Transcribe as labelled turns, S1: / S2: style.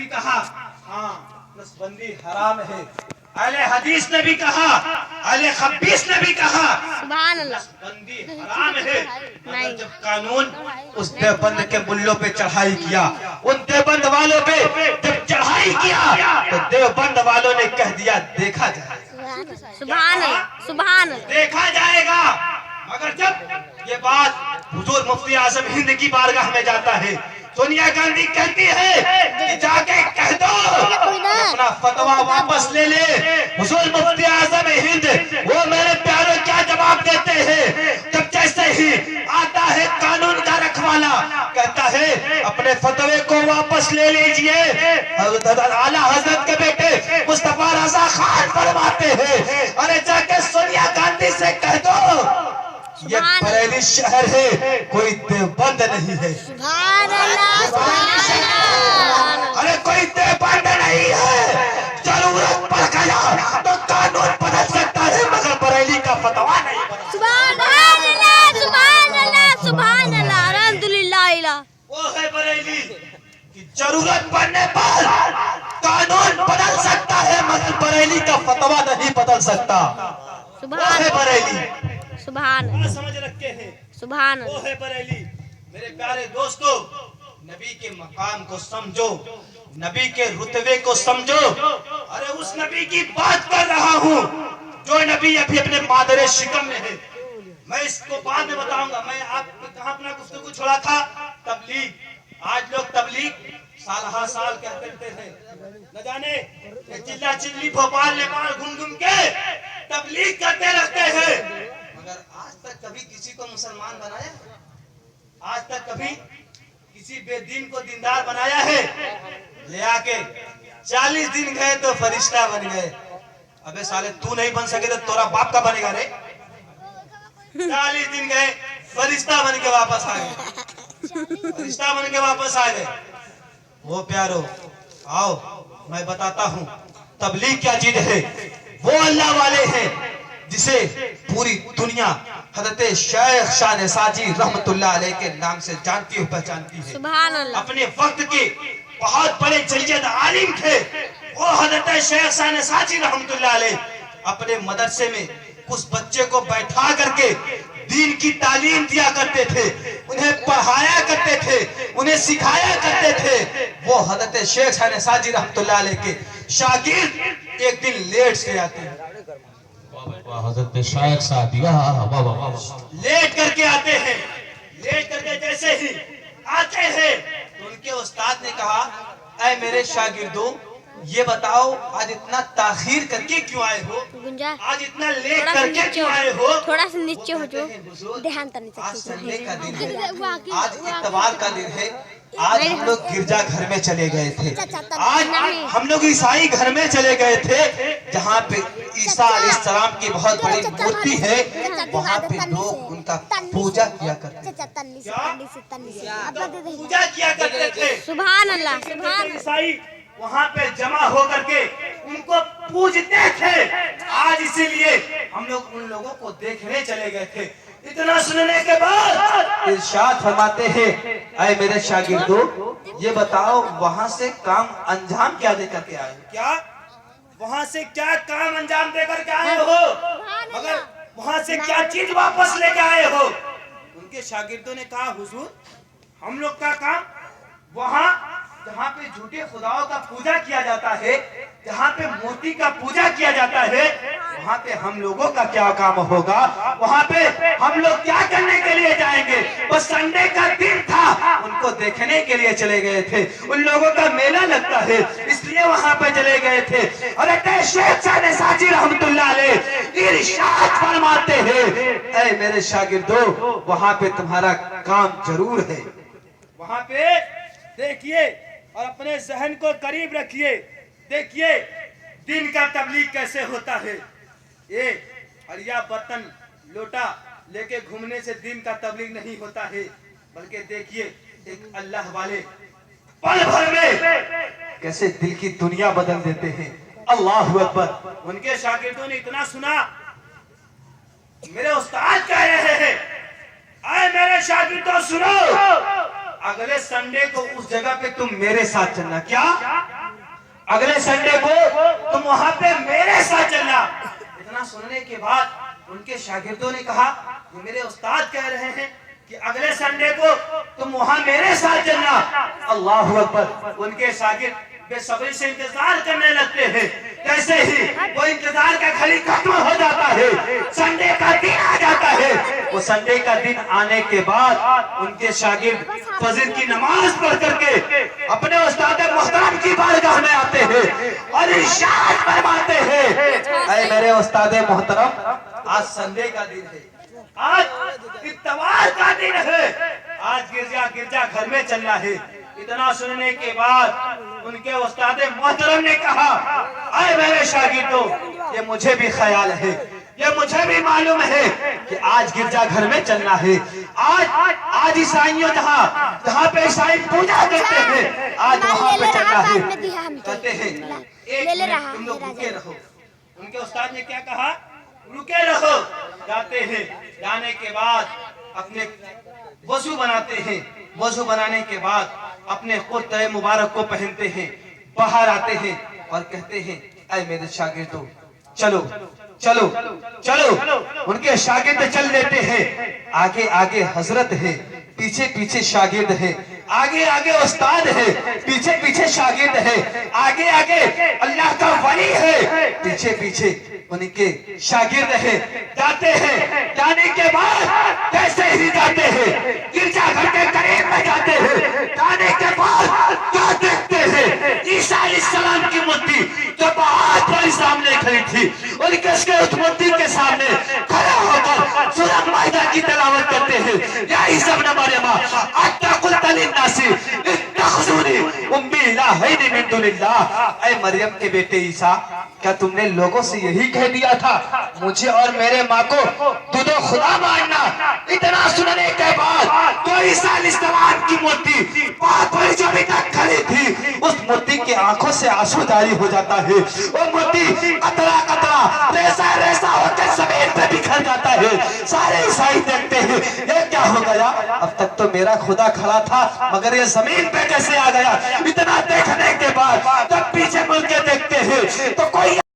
S1: कहा हाँ नसबंदी हराम है, अहले हदीस ने भी कहा, अहले खबीस ने भी कहा
S2: सुभान अल्लाह,
S1: नसबंदी हराम है। मगर जब कानून उस देवबंद के मुल्लों पे चढ़ाई किया, उन देवबंद वालों पे जब चढ़ाई किया तो देवबंद वालों ने कह दिया देखा जाए,
S2: सुभान अल्लाह, सुभान अल्लाह।
S1: देखा जाएगा। मगर जब ये बात हुजूर मुफ्ती आजम हिंद की बारगाह में जाता है, सोनिया गांधी कहती है कि जाके कह दो अपना फतवा वापस ले ले। हुजूर मुफ्ती आजम हिंद वो मेरे प्यारों क्या जवाब देते हैं, जब जैसे ही आता है कानून का रखवाला कहता है अपने फतवे को वापस ले लीजिए। आला हजरत के बेटे मुस्तफा रजा खान फरमाते हैं अरे जाके सोनिया गांधी से कह दो ये बरेली शहर है, कोई देवबंद नहीं है।
S2: सुभान अल्लाह, सुभान अल्लाह।
S1: अरे कोई देवबंद नहीं है, जरूरत पड़ गया तो कानून बदल सकता है मगर बरेली का फतवा नहीं बदल।
S2: सुभान अल्लाह, सुभान अल्लाह, सुभान अल्लाह, अल्हम्दुलिल्लाह। वो
S1: है बरेली कि जरूरत पड़ने पर कानून बदल सकता है मगर बरेली का फतवा नहीं बदल सकता। वो है बरेली,
S2: सुभान
S1: समझ रखे हैं,
S2: सुभान
S1: वो है बरेली। मेरे प्यारे दोस्तों, नबी के मकाम को समझो, नबी के रुतबे को समझो। अरे उस नबी की बात कर रहा हूँ जो नबी अभी अपने मादरे शिकम में है। मैं इसको बाद में बताऊंगा। मैं आप कहाँ अपना गुफ्तगू छोड़ा था, तबलीग। आज लोग तबलीग साल साल कहते थे, न जाने चिल्ला चिल्ली भोपाल नेपाल घूम घूम के तबलीग करते रहते हैं। मगर आज तक कभी किसी को मुसलमान बनाया? आज तक कभी किसी बेदीन को दीनदार बनाया है? ले आके 40 दिन गए तो फरिश्ता बन गए। अबे साले तू नहीं बन सके तो तोरा बाप का बनेगा रे। 40 दिन गए फरिश्ता बन के वापस आ गए, फरिश्ता बन के वापस आ गए। वो प्यारो आओ मैं बताता हूँ तबलीग क्या चीज है। वो अल्लाह वाले हैं जिसे पूरी दुनिया हजरत शेख शाह साजी रहमतुल्लाह अलैह के नाम से जानती और पहचानती है।
S2: सुभान अल्लाह।
S1: अपने वक्त के बहुत बड़े जलील आलिम थे वो हजरत शेख शाह साजी रहमतुल्लाह अलैह। अपने मदरसे में उस बच्चे को बैठा करके दीन की तालीम दिया करते थे, उन्हें पढ़ाया करते थे, उन्हें सिखाया करते थे। वो हजरत शेख शाह साजी रहमतुल्लाह अलैह के शागिर्द एक दिन लेट से आते हैं,
S3: हज़रत शेख सादी
S1: लेट करके आते हैं। लेट करके जैसे ही आते हैं तो उनके उस्ताद ने कहा ऐ मेरे शागिर्दों ये बताओ आज इतना ताखीर करके क्यों आए हो, आज इतना लेट करके क्यों आए हो?
S2: थोड़ा सा नीचे हो जो ध्यान करने
S1: आज संडे का दिन है, आज इतवार का दिन है। आज हम लोग गिरजा घर में चले गए थे, आज हम लोग ईसाई घर में चले गए थे जहाँ पे ईसा अलैहिस्सलाम की बहुत बड़ी मूर्ति है। वहाँ पे लोग उनका पूजा किया करते थे, पूजा किया करते थे।
S2: सुभान अल्लाह, सुभान
S1: ईसाई वहाँ पे जमा होकर के उनको पूजते थे। आज इसीलिए हम लोग उन लोगों को देखने चले गए थे। इतना सुनने के बाद इरशाद फरमाते हैं ऐ मेरे शागिर्दों ये बताओ वहाँ से काम अंजाम क्या देकर के आए? क्या वहाँ से क्या काम अंजाम देकर के आए हो? मगर वहाँ से क्या चीज वापस लेके आए हो? उनके शागिर्दों ने कहा हुजूर हम लोग का काम वहाँ जहाँ पे झूठे खुदाओं का पूजा किया जाता है, जहाँ पे मूर्ति का पूजा किया जाता है, वहाँ पे हम लोगों का क्या काम होगा? वहाँ पे हम लोग क्या करने के लिए जाएंगे? बस संडे का दिन था, उनको देखने के लिए चले गए थे। उन लोगों का मेला लगता है इसलिए वहाँ पे चले गए थे। और शेख शाह साजी रहमतुल्लाह अलैह इरशाद फरमाते हैं ऐ मेरे शागिर्दों वहाँ पे तुम्हारा काम जरूर है। वहाँ पे देखिए और अपने जहन को करीब रखिए, देखिए दिन का तबलीग कैसे होता है। ये हरिया बर्तन लोटा लेके घूमने से दिन का तबलीग नहीं होता है, बल्कि देखिए एक अल्लाह वाले पल भर में कैसे दिल की दुनिया बदल देते हैं। अल्लाह अकबर। उनके शागिर्दों ने इतना सुना, मेरे उस्ताद कह रहे हैं आए मेरे शागिर्दों सुनो, अगले संडे को उस जगह पे तुम मेरे साथ चलना। क्या अगले संडे को तुम वहां पे मेरे साथ चलना। इतना सुनने के बाद उनके शागिर्दों ने कहा, ये मेरे उस्ताद कह रहे हैं कि अगले संडे को तुम वहां मेरे साथ चलना। अल्लाह अकबर। उनके शागिर्द बेसब्री से इंतजार करने लगते हैं। कैसे ही वो इंतजार का घड़ी खत्म हो जाता है, संडे का दिन आ जाता है। वो संडे का दिन आने के बाद उनके शागिर्द फजर की नमाज पढ़ करके अपने उस्ताद मोहतरम की बारगाह में आते हैं और इरशाद फरमाते हैं, ऐ मेरे उस्ताद मोहतरम, आज संडे का दिन है, आज इत्तवार का दिन है, आज गिरजा घर में चलना है। इतना सुनने के बाद उनके उस्ताद मोहतरम ने कहा, अरे मेरे शागिर्दों, ये मुझे भी ख्याल है, ये मुझे भी मालूम है कि आज गिरजा घर में चलना है। आज ईसाइयों जहाँ पे ईसाई पूजा करते हैं, आज वहाँ पे चलना है। कहते हैं एक मिनट तुम लोग रुके रहो। उनके उस्ताद ने क्या कहा, रुके रहो। जाते हैं, जाने के बाद अपने वजू बनाते हैं। वजू बनाने के बाद अपने कुर्ते मुबारक को पहनते हैं, बाहर आते हैं और कहते हैं, ऐ मेरे शागिर्दों, चलो चलो चलो। उनके शागिर्द चल देते हैं। आगे आगे हजरत है, पीछे पीछे शागिर्द है, आगे आगे उस्ताद है, पीछे पीछे शागिर्द है, आगे आगे अल्लाह का वली है, पीछे पीछे उनके शागिर्द है। जाते हैं, जाने के बाद कैसे ही जाते हैं, गिरजा घर के करीब में जाते हैं। जाने के बाद क्या देखते हैं, ईसा अलैहिस्सलाम की मूर्ति जो बहुत बड़ी सामने खड़ी थी, उनके उस मूर्ति के सामने खड़े होकर सूरह माइदा की तिलावत करते हैं। या ईसा इब्न मरियम अत्तकुल लिन्नासी इत्तखुज़ूनी उम्मी इलाहैन मिन दुनिल्लाह। ऐ मरियम के बेटे ईसा, क्या तुमने लोगों से यही कह दिया था, मुझे और मेरे माँ को दूधो खुदा मानना? इतना सुनने के बाद तो ईसा अलैहिस्सलाम की मूर्ति बहुत बड़ी जो अभी तक खड़ी थी, उस मूर्ति की आंखों से आंसू जारी हो जाता है। वो मूर्ति कतरा कतरा रेसा रेसा होकर जमीन पे बिखर जाता है। सारे ईसाई देखते हैं, ये क्या हो गया, अब तक तो मेरा खुदा खड़ा था मगर ये जमीन पे कैसे आ गया। इतना देखने के बाद जब पीछे मुड़ के देखते हैं तो कोई